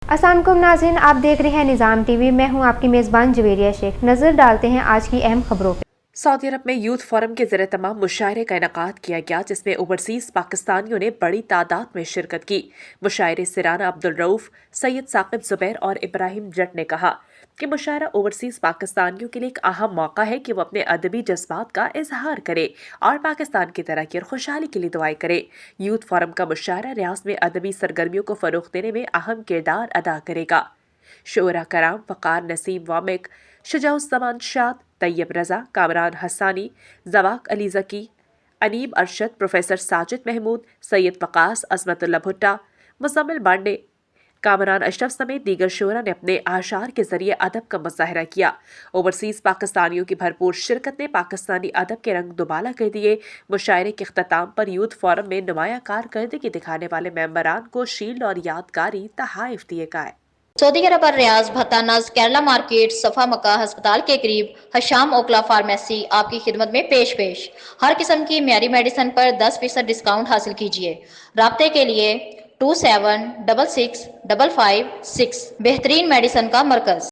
अस्सलाम वालेकुम नाज़रीन, आप देख रहे हैं निज़ाम टीवी। मैं हूं आपकी मेज़बान जवेरिया शेख। नज़र डालते हैं आज की अहम खबरों पे। सऊदी अरब में यूथ फोरम के ज़रिए तमाम मुशायरे का इनेकाद किया गया, जिसमें ओवरसीज़ पाकिस्तानियों ने बड़ी तादाद में शिरकत की। मुशायरे से राना अब्दुल रऊफ, सैयद साकिब जुबैर और इब्राहिम जट ने कहा कि मुशायरा ओवरसीज़ पाकिस्तानियों के लिए एक अहम मौका है कि वो अपने अदबी जज्बात का इजहार करे और पाकिस्तान की तरक्की और खुशहाली के लिए दुआएं करे। यूथ फोरम का मुशायरा रियासत में अदबी सरगर्मियों को फ़रोग़ देने में अहम किरदार अदा करेगा। शोरा कराम फ़कार नसीम वामिक, शुजाउज़्ज़मान शाद, तैयब रज़ा, कामरान हसानी, जवाक अली ज़की, अनीब अरशद, प्रोफेसर साजिद महमूद, सैयद वकास, अज़मतुल्लाह भुट्टा, मुज़म्मिल बांडे, कामरान अशरफ समेत दीगर शोरा ने अपने आशार के जरिए अदब का मुजाहरा किया। ओवरसीज़ पाकिस्तानियों की भरपूर शिरकत ने पाकिस्तानी अदब के रंग दुबाला कर दिए। मुशायरे के अख्ताम पर यूथ फोरम में नुमाया कारकर्दगी दिखाने वाले मेंबरान को शील्ड और यादगारी तहाइफ दिए गए। सऊदी अरब और रियाज भत्तानाज केरला मार्केट सफा मक्का अस्पताल के करीब हशाम ओकला फार्मेसी आपकी खिदमत में पेश हर किस्म की म्यारी मेडिसिन पर 10% डिस्काउंट हासिल कीजिए। राब्ते के लिए 27665556 बेहतरीन मेडिसिन का मरकज।